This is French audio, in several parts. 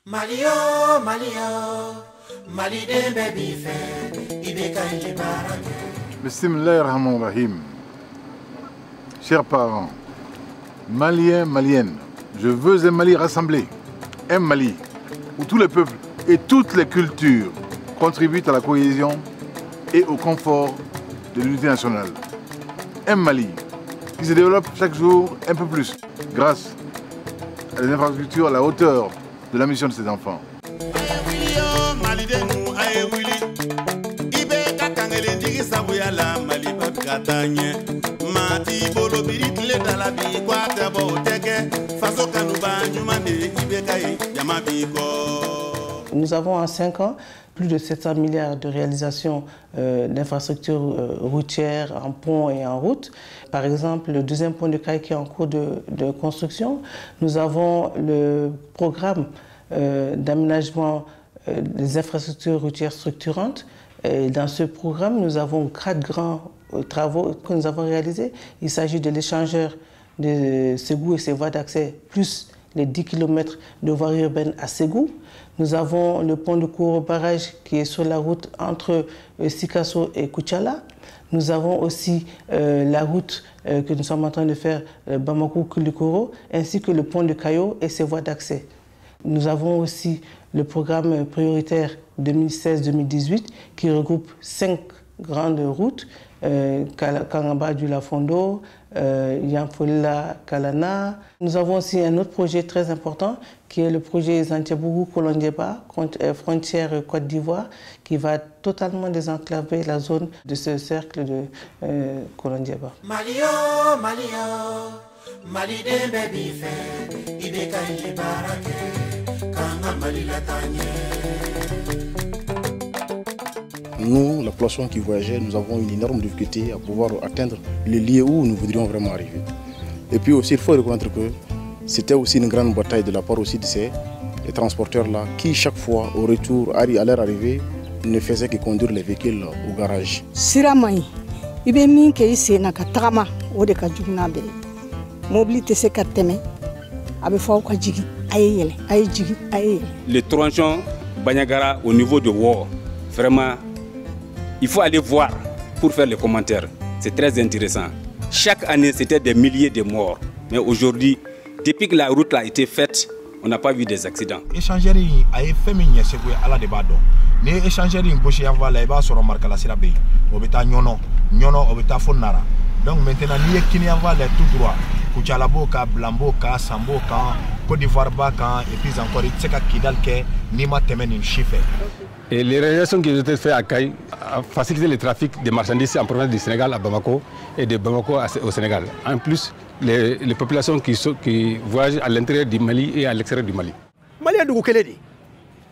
Malio, Mali de baby fait, Ibeka Ibarake. Bismillahirrahmanirrahim. Chers parents, Maliens, Maliennes, je veux un Mali rassemblé, un Mali où tous les peuples et toutes les cultures contribuent à la cohésion et au confort de l'unité nationale. Un Mali qui se développe chaque jour un peu plus grâce à des infrastructures à la hauteur de la mission de ses enfants. Nous avons en 5 ans plus de 700 milliards de réalisations d'infrastructures routières, en pont et en route. Par exemple, le deuxième pont de Caille qui est en cours de construction. Nous avons le programme d'aménagement des infrastructures routières structurantes. Et dans ce programme, nous avons 4 grands travaux que nous avons réalisés. Il s'agit de l'échangeur de Ségou et ses voies d'accès, plus les 10 km de voies urbaines à Ségou. Nous avons le pont de Kouro Barrage qui est sur la route entre Sikasso et Koutiala. Nous avons aussi la route que nous sommes en train de faire, Bamako-Kulikoro, ainsi que le pont de Kayo et ses voies d'accès. Nous avons aussi le programme prioritaire 2016-2018 qui regroupe 5 grandes routes, Kangaba du Lafondo, Yamfola Kalana. Nous avons aussi un autre projet très important qui est le projet Zantiabougou-Kolondieba, frontière Côte d'Ivoire, qui va totalement désenclaver la zone de ce cercle de Kolondieba. Malio, Mali de baby fait, Ibeka Ibarake, Kanga Mali Latanye. Nous, la population qui voyageait, nous avons une énorme difficulté à pouvoir atteindre le lieu où nous voudrions vraiment arriver. Et puis aussi, il faut reconnaître que c'était aussi une grande bataille de la part aussi de ces transporteurs-là qui, chaque fois, au retour, à leur arrivée, ne faisaient que conduire les véhicules au garage. Siramai, ibemi ke ise na katama ode ka jugna be. Mobilité se kateme, abe fa ko jigi ayele, ay jigi ayele. Le tronçon Banyagara au niveau de War, vraiment. Il faut aller voir pour faire les commentaires. C'est très intéressant. Chaque année, c'était des milliers de morts. Mais aujourd'hui, depuis que la route a été faite, on n'a pas vu des accidents. Échangeri a fait minye segwe ala de bado. Ne échangeri ngboshi avala eba soro marka la sirabe. Obeta nyono obeta fonara. Donc maintenant ni kini avala tout droit. Kuchalabo Blamboka, Samboka, Côte d'Ivoire Baka et puis encore Tseka Kidalke, Nima Temenin Chiffre. Et les réalisations qui ont été faites à Caille ont facilité le trafic des marchandises en provenance du Sénégal à Bamako et de Bamako au Sénégal. En plus, les populations qui voyagent à l'intérieur du Mali et à l'extérieur du Mali. Mali a Keledi,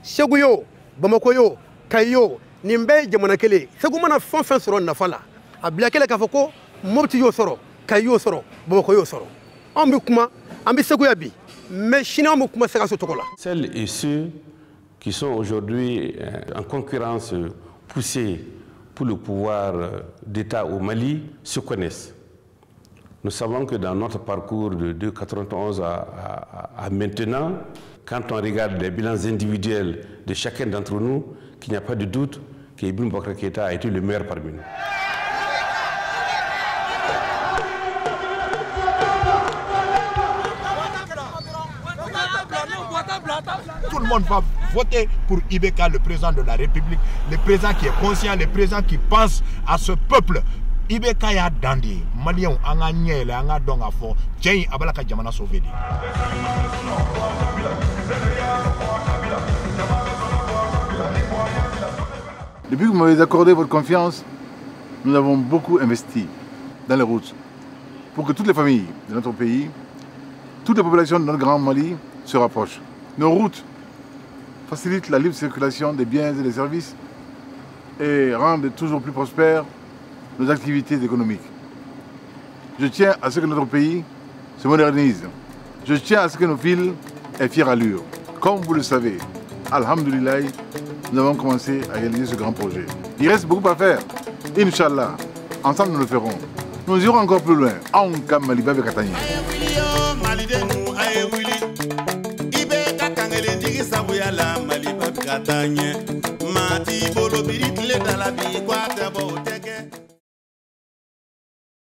Seguyo, Bamakoyo, Kayo, Nimbe, Jamanakele, Segumana Fanfan Soro Nafala, à Blakele Kafoko, Moptio Soro, Kayo Soro, Bamakoyo Soro. Ambukuma, Ambiseguyabi, mais China Mukuma Serasotokola. Celles et ceux qui sont aujourd'hui en concurrence poussée pour le pouvoir d'État au Mali se connaissent. Nous savons que dans notre parcours de 1991 à maintenant, quand on regarde les bilans individuels de chacun d'entre nous, qu'il n'y a pas de doute qu'Ibn Bakr Keïta a été le meilleur parmi nous. Tout le monde va voter pour Ibeka, le président de la République, le président qui est conscient, le président qui pense à ce peuple. Ibeka ya dandi, Malien anga nyele anga donga fo, tiens abalaka jamana sauvedi. Depuis que vous m'avez accordé votre confiance, nous avons beaucoup investi dans les routes pour que toutes les familles de notre pays, toutes les populations de notre grand Mali se rapprochent. Nos routes facilitent la libre circulation des biens et des services et rendent toujours plus prospères nos activités économiques. Je tiens à ce que notre pays se modernise. Je tiens à ce que nos villes aient fière allure. Comme vous le savez, alhamdoulilah, nous avons commencé à réaliser ce grand projet. Il reste beaucoup à faire. Inch'Allah, ensemble nous le ferons. Nous irons encore plus loin. katanye mati bolo biri tile dala bi kwa tebo tege